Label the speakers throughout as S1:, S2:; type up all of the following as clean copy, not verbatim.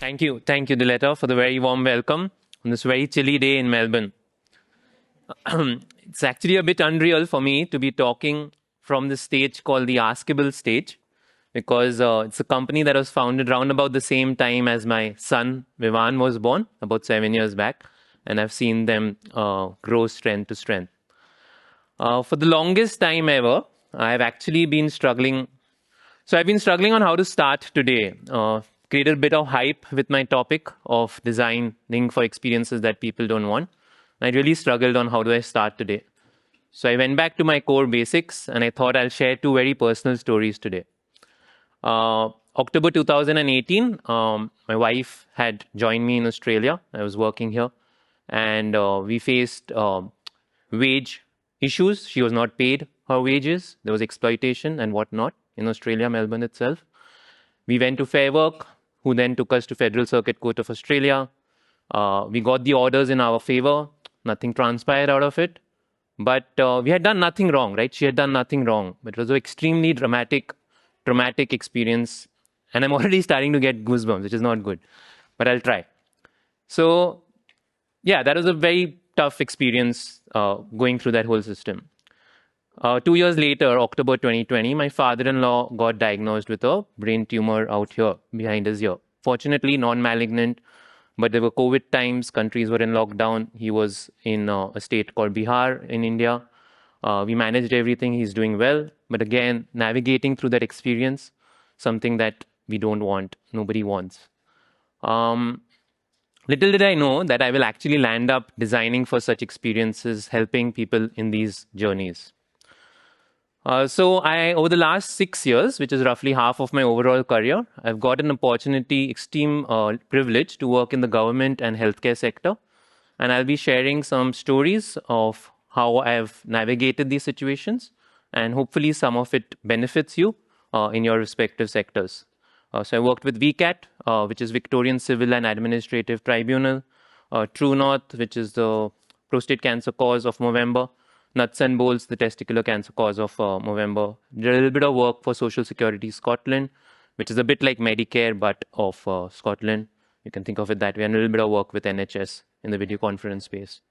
S1: Thank you, Diletta, for the very warm welcome on this very chilly day in Melbourne. It's actually a bit unreal for me to be talking from this stage called the Askable stage because it's a company that was founded around about the same time as my son Vivan was born, about 7 years back, and I've seen them grow strength to strength. For the longest time ever, I've actually been struggling. So I've been struggling on how to start today. Created a bit of hype with my topic of designing for experiences that people don't want. I really struggled on how do I start today. So I went back to my core basics and I thought I'll share two very personal stories today. October 2018, my wife had joined me in Australia. I was working here and we faced wage issues. She was not paid her wages. There was exploitation and whatnot in Australia, Melbourne itself. We went to Fair Work, who then took us to Federal Circuit Court of Australia. We got the orders in our favor. Nothing transpired out of it. But we had done nothing wrong, right? She had done nothing wrong. But it was an extremely traumatic experience. And I'm already starting to get goosebumps, which is not good. But I'll try. So, yeah, that was a very tough experience going through that whole system. 2 years later, October 2020, my father-in-law got diagnosed with a brain tumor out here, behind his ear. Fortunately, non-malignant, but there were COVID times, countries were in lockdown. He was in a state called Bihar in India. We managed everything, he's doing well. But again, navigating through that experience, something that we don't want, nobody wants. Little did I know that I will actually land up designing for such experiences, helping people in these journeys. Over the last 6 years, which is roughly half of my overall career, I've got an opportunity, extreme privilege to work in the government and healthcare sector. And I'll be sharing some stories of how I've navigated these situations. And hopefully some of it benefits you in your respective sectors. So I worked with VCAT, which is Victorian Civil and Administrative Tribunal, True North, which is the prostate cancer cause of November, Nuts and Bolts, the testicular cancer cause of November. Did a little bit of work for Social Security Scotland, which is a bit like Medicare, but of Scotland. You can think of it that way. And a little bit of work with NHS in the video conference space.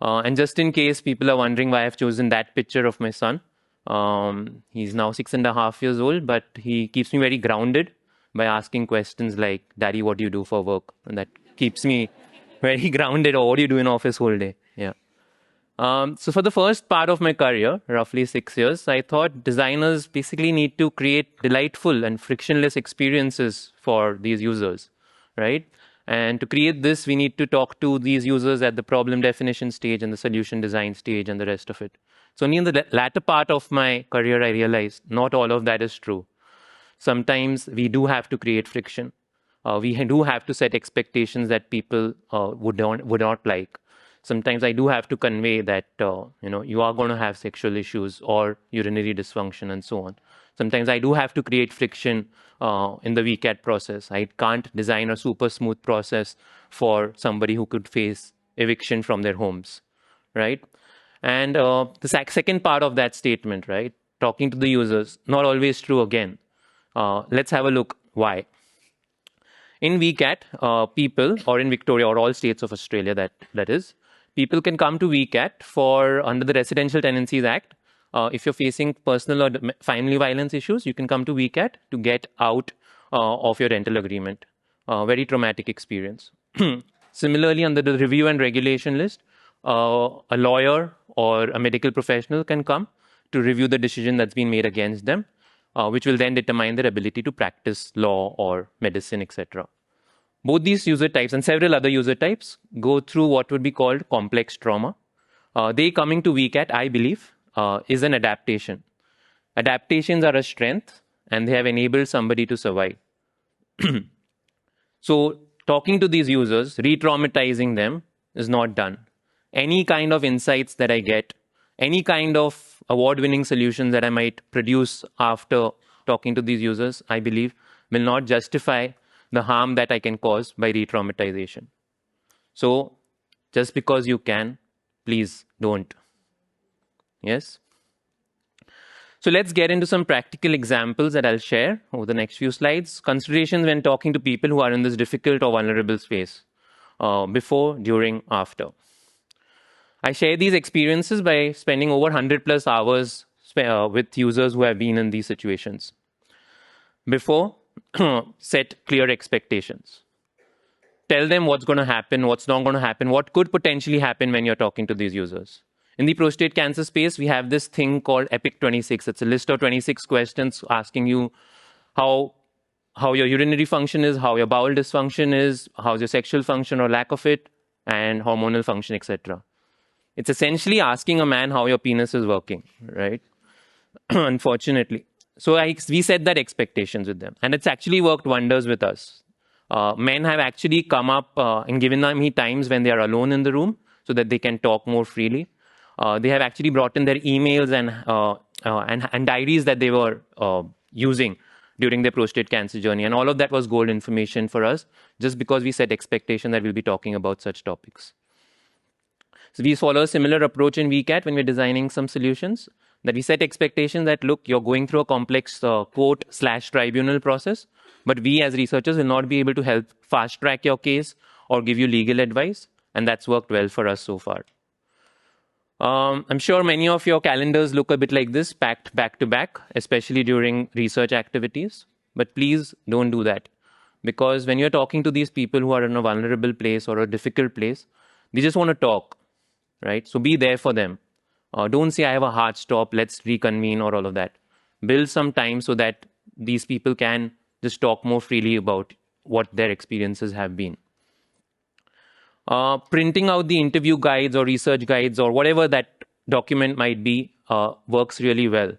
S1: And just in case people are wondering why I've chosen that picture of my son, he's now 6.5 years old, but he keeps me very grounded by asking questions like, Daddy, what do you do for work? And that keeps me very grounded. Or what do you do in office whole day? Yeah. So for the first part of my career, roughly 6 years, I thought designers basically need to create delightful and frictionless experiences for these users, right? And to create this, we need to talk to these users at the problem definition stage and the solution design stage and the rest of it. So only in the latter part of my career, I realized not all of that is true. Sometimes we do have to create friction. We do have to set expectations that people would not like. Sometimes I do have to convey that you are going to have sexual issues or urinary dysfunction and so on. Sometimes I do have to create friction in the VCAT process. I can't design a super smooth process for somebody who could face eviction from their homes, right? And the second part of that statement, right, talking to the users, not always true again. Let's have a look why. In VCAT, people, or in Victoria, or all states of Australia, that is, people can come to VCAT for, under the Residential Tenancies Act, if you're facing personal or family violence issues, you can come to VCAT to get out of your rental agreement. Very traumatic experience. Similarly, under the review and regulation list, a lawyer or a medical professional can come to review the decision that's been made against them, which will then determine their ability to practice law or medicine, etc. Both these user types and several other user types go through what would be called complex trauma. They coming to VCAT, I believe, is an adaptation. Adaptations are a strength and they have enabled somebody to survive. So talking to these users, re-traumatizing them is not done. Any kind of insights that I get, any kind of award-winning solutions that I might produce after talking to these users, I believe, will not justify the harm that I can cause by re-traumatization. So just because you can, please don't. Yes? So let's get into some practical examples that I'll share over the next few slides. Considerations when talking to people who are in this difficult or vulnerable space, before, during, after. I share these experiences by spending over 100 plus hours with users who have been in these situations. Before, set clear expectations. Tell them what's going to happen, what's not going to happen, what could potentially happen when you're talking to these users. In the prostate cancer space, we have this thing called EPIC 26. It's a list of 26 questions asking you how your urinary function is, how your bowel dysfunction is, how's your sexual function or lack of it, and hormonal function, etc. It's essentially asking a man how your penis is working, right? Unfortunately. So we set that expectations with them, and it's actually worked wonders with us. Men have actually come up and given me times when they are alone in the room so that they can talk more freely. They have actually brought in their emails and diaries that they were using during their prostate cancer journey. And all of that was gold information for us, just because we set expectation that we'll be talking about such topics. So we follow a similar approach in VCAT when we're designing some solutions, that we set expectations that, look, you're going through a complex court/tribunal process, but we as researchers will not be able to help fast track your case or give you legal advice. And that's worked well for us so far. I'm sure many of your calendars look a bit like this, packed back to back, especially during research activities. But please don't do that. Because when you're talking to these people who are in a vulnerable place or a difficult place, they just want to talk, right? So be there for them. Don't say, I have a hard stop, let's reconvene, or all of that. Build some time so that these people can just talk more freely about what their experiences have been. Printing out the interview guides or research guides or whatever that document might be works really well.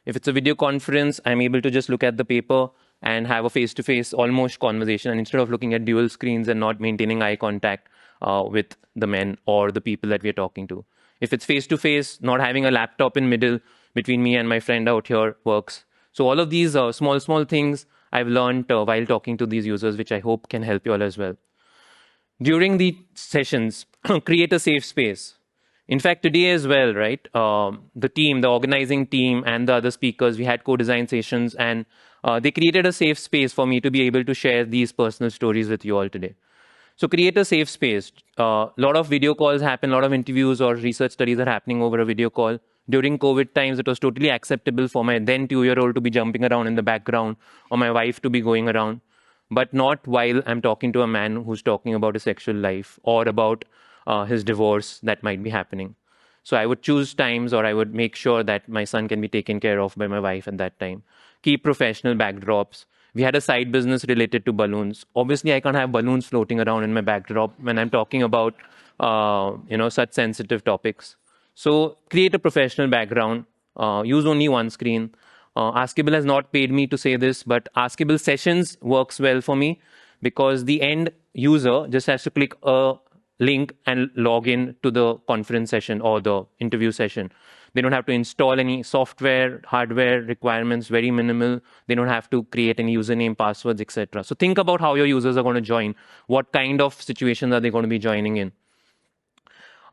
S1: If it's a video conference, I'm able to just look at the paper and have a face-to-face almost conversation, and instead of looking at dual screens and not maintaining eye contact with the men or the people that we're talking to. If it's face-to-face, not having a laptop in middle between me and my friend out here works. So all of these small things I've learned while talking to these users, which I hope can help you all as well. During the sessions, create a safe space. In fact, today as well, right, the organizing team and the other speakers, we had co-design sessions, and they created a safe space for me to be able to share these personal stories with you all today. So create a safe space. A lot of video calls happen, a lot of interviews or research studies are happening over a video call. During COVID times, it was totally acceptable for my then 2-year-old to be jumping around in the background or my wife to be going around, but not while I'm talking to a man who's talking about his sexual life or about his divorce that might be happening. So I would choose times, or I would make sure that my son can be taken care of by my wife at that time. Keep professional backdrops. We had a side business related to balloons. Obviously, I can't have balloons floating around in my backdrop when I'm talking about such sensitive topics. So create a professional background. Use only one screen. Askable has not paid me to say this, but Askable sessions works well for me because the end user just has to click a link and log in to the conference session or the interview session. They don't have to install any software, hardware requirements, very minimal. They don't have to create any username, passwords, etc. So think about how your users are going to join. What kind of situations are they going to be joining in?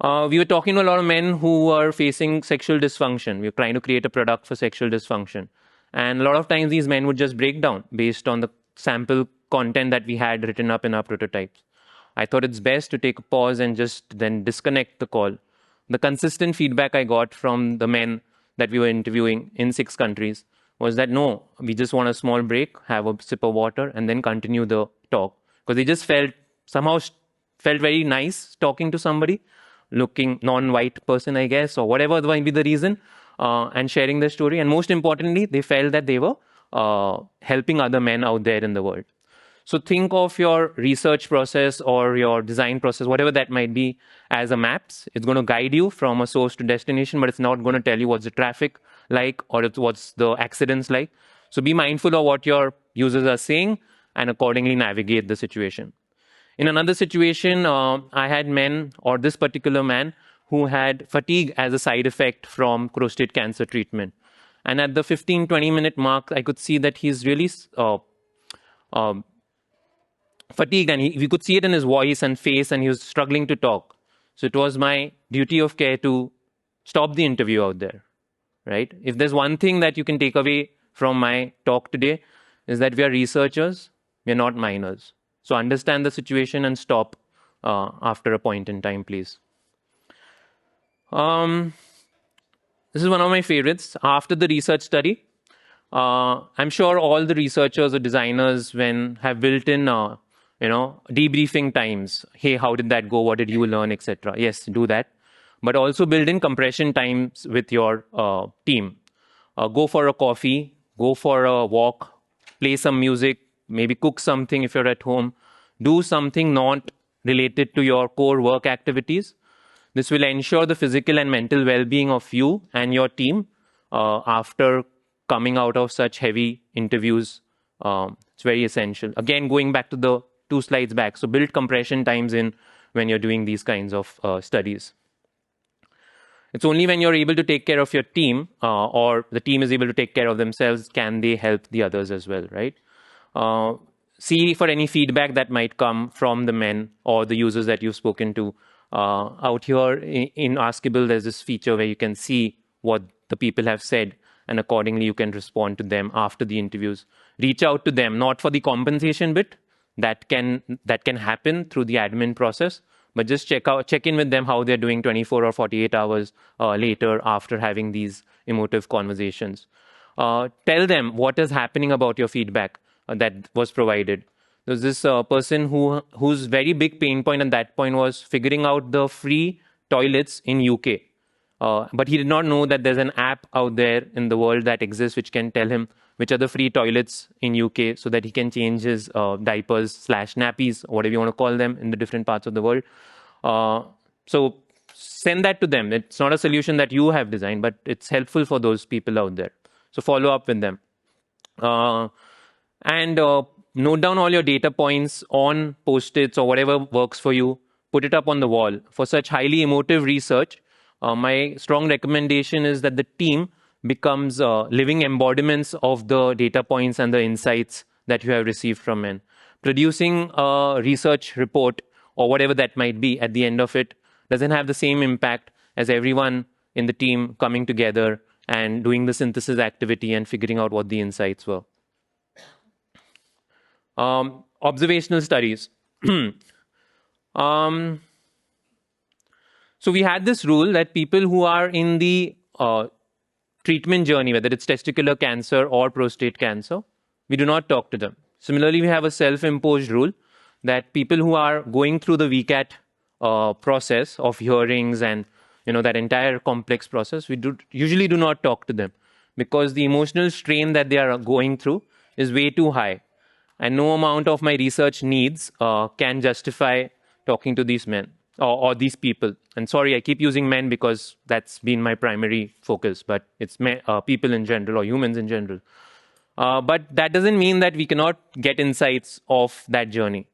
S1: We were talking to a lot of men who are facing sexual dysfunction. We were trying to create a product for sexual dysfunction. And a lot of times these men would just break down based on the sample content that we had written up in our prototypes. I thought it's best to take a pause and just then disconnect the call. The consistent feedback I got from the men that we were interviewing in 6 countries was that, no, we just want a small break, have a sip of water, and then continue the talk. Because they just somehow felt very nice talking to somebody, looking non-white person, I guess, or whatever might be the reason, and sharing their story. And most importantly, they felt that they were helping other men out there in the world. So think of your research process or your design process, whatever that might be, as a maps. It's going to guide you from a source to destination, but it's not going to tell you what's the traffic like or what's the accidents like. So be mindful of what your users are saying and accordingly navigate the situation. In another situation, I had men, or this particular man, who had fatigue as a side effect from prostate cancer treatment. And at the 15-20 minute mark, I could see that he's really fatigued, and we could see it in his voice and face, and he was struggling to talk. So it was my duty of care to stop the interview out there. right? If there's one thing that you can take away from my talk today, is that we are researchers, we are not minors. So understand the situation and stop after a point in time, please. Um, this is one of my favorites. After the research study, I'm sure all the researchers or designers when have built in, debriefing times. Hey, how did that go? What did you learn, etc. Yes, do that, but also build in compression times with your team. Go for a coffee, go for a walk, play some music, maybe cook something if you're at home. Do something not related to your core work activities. This will ensure the physical and mental well-being of you and your team after coming out of such heavy interviews. It's very essential. Again, going back to the 2 slides back. So build compression times in when you're doing these kinds of studies. It's only when you're able to take care of your team or the team is able to take care of themselves, can they help the others as well, right? See for any feedback that might come from the men or the users that you've spoken to. Out here in Askable, there's this feature where you can see what the people have said, and accordingly you can respond to them after the interviews. Reach out to them, not for the compensation bit, that can happen through the admin process, but just check in with them how they're doing 24 or 48 hours later after having these emotive conversations. Tell them what is happening about your feedback that was provided. There's this person whose very big pain point at that point was figuring out the free toilets in UK. But he did not know that there's an app out there in the world that exists which can tell him which are the free toilets in UK so that he can change his diapers/nappies, whatever you want to call them, in the different parts of the world. So send that to them. It's not a solution that you have designed, but it's helpful for those people out there. So follow up with them. And note down all your data points on Post-its or whatever works for you. Put it up on the wall. For such highly emotive research, my strong recommendation is that the team becomes living embodiments of the data points and the insights that you have received from men. Producing a research report or whatever that might be at the end of it doesn't have the same impact as everyone in the team coming together and doing the synthesis activity and figuring out what the insights were. Observational studies. So we had this rule that people who are in the treatment journey, whether it's testicular cancer or prostate cancer, we do not talk to them. Similarly, we have a self-imposed rule that people who are going through the VCAT process of hearings and that entire complex process, we usually do not talk to them because the emotional strain that they are going through is way too high. And no amount of my research needs can justify talking to these men or these people. And sorry, I keep using men because that's been my primary focus, but it's people in general or humans in general. But that doesn't mean that we cannot get insights of that journey.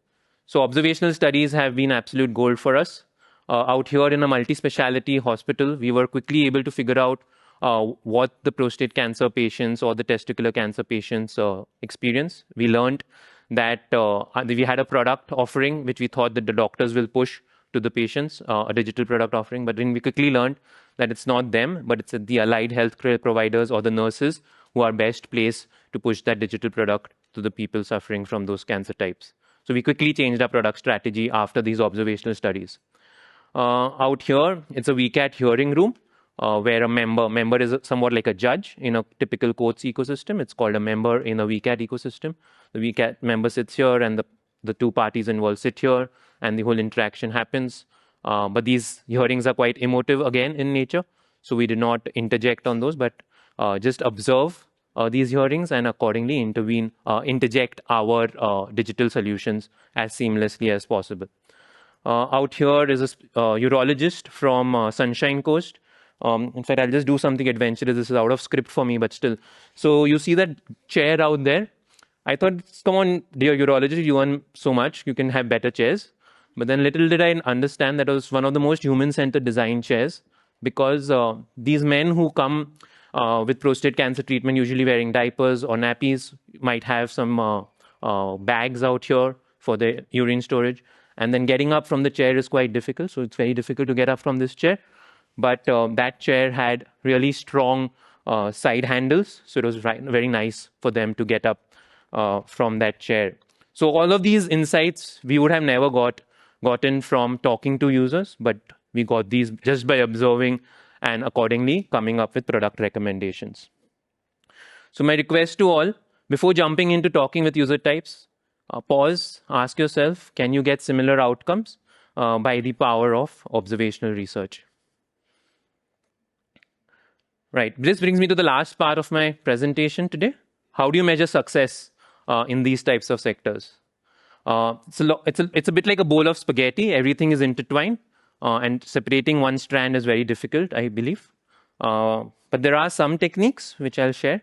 S1: So observational studies have been absolute gold for us. Out here in a multi-speciality hospital, we were quickly able to figure out what the prostate cancer patients or the testicular cancer patients experience. We learned that we had a product offering which we thought that the doctors will push to the patients, a digital product offering. But then we quickly learned that it's not them, but it's the allied healthcare providers or the nurses who are best placed to push that digital product to the people suffering from those cancer types. So we quickly changed our product strategy after these observational studies. Out here, it's a VCAT hearing room where a member is somewhat like a judge in a typical courts ecosystem. It's called a member in a VCAT ecosystem. The VCAT member sits here and the two parties involved sit here and the whole interaction happens. But these hearings are quite emotive again in nature. So we did not interject on those, but just observe these hearings and accordingly interject our digital solutions as seamlessly as possible. Out here is a urologist from Sunshine Coast. In fact, I'll just do something adventurous. This is out of script for me, but still. So you see that chair out there? I thought, come on, dear urologist, you earn so much, you can have better chairs. But then little did I understand that it was one of the most human-centered design chairs because these men who come with prostate cancer treatment, usually wearing diapers or nappies, might have some bags out here for the urine storage. And then getting up from the chair is quite difficult. So it's very difficult to get up from this chair. But that chair had really strong side handles. So it was very nice for them to get up from that chair. So all of these insights we would have never gotten from talking to users, but we got these just by observing and accordingly coming up with product recommendations. So my request to all, before jumping into talking with user types, pause, ask yourself, can you get similar outcomes by the power of observational research? Right. This brings me to the last part of my presentation today. How do you measure success in these types of sectors? It's a bit like a bowl of spaghetti. Everything is intertwined, and separating one strand is very difficult, I believe. But there are some techniques which I'll share.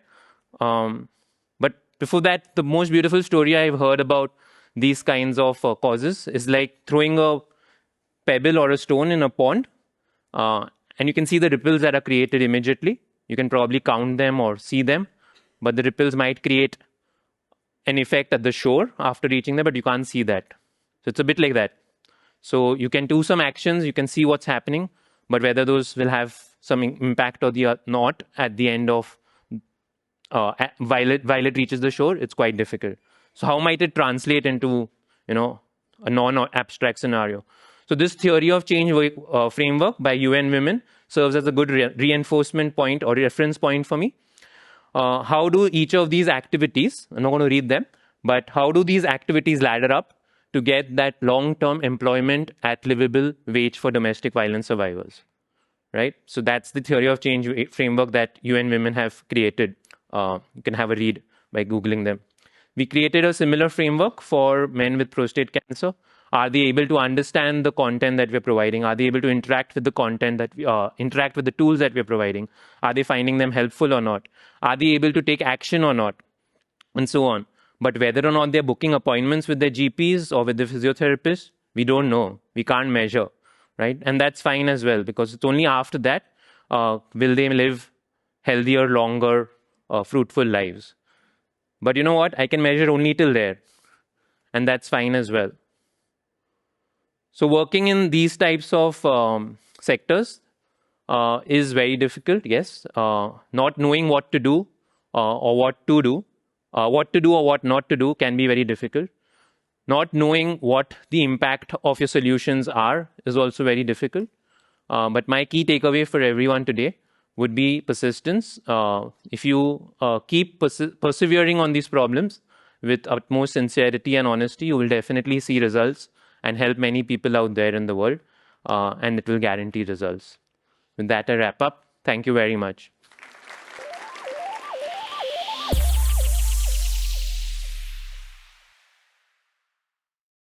S1: But before that, the most beautiful story I've heard about these kinds of causes is like throwing a pebble or a stone in a pond, and you can see the ripples that are created immediately. You can probably count them or see them, but the ripples might create an effect at the shore after reaching there, but you can't see that. So it's a bit like that. So you can do some actions, you can see what's happening, but whether those will have some impact or not at the end of while it reaches the shore, it's quite difficult. So how might it translate into a non-abstract scenario? So this theory of change framework by UN Women serves as a good reinforcement point or reference point for me. How do each of these activities, I'm not going to read them, but how do these activities ladder up to get that long-term employment at livable wage for domestic violence survivors? Right? So that's the theory of change framework that UN Women have created. You can have a read by Googling them. We created a similar framework for men with prostate cancer. Are they able to understand the content that we're providing? Are they able to interact with the content that we interact with the tools that we're providing? Are they finding them helpful or not? Are they able to take action or not? And so on. But whether or not they're booking appointments with their GPs or with the physiotherapists, we don't know. We can't measure, right? And that's fine as well, because it's only after that will they live healthier, longer, fruitful lives. But you know what? I can measure only till there. And that's fine as well. So working in these types of sectors is very difficult, yes. Not knowing what to do or what to do, what to do or what not to do can be very difficult. Not knowing what the impact of your solutions are is also very difficult. But my key takeaway for everyone today would be persistence. If you keep persevering on these problems with utmost sincerity and honesty, you will definitely see results and help many people out there in the world, and it will guarantee results. With that, I wrap up. Thank you very much.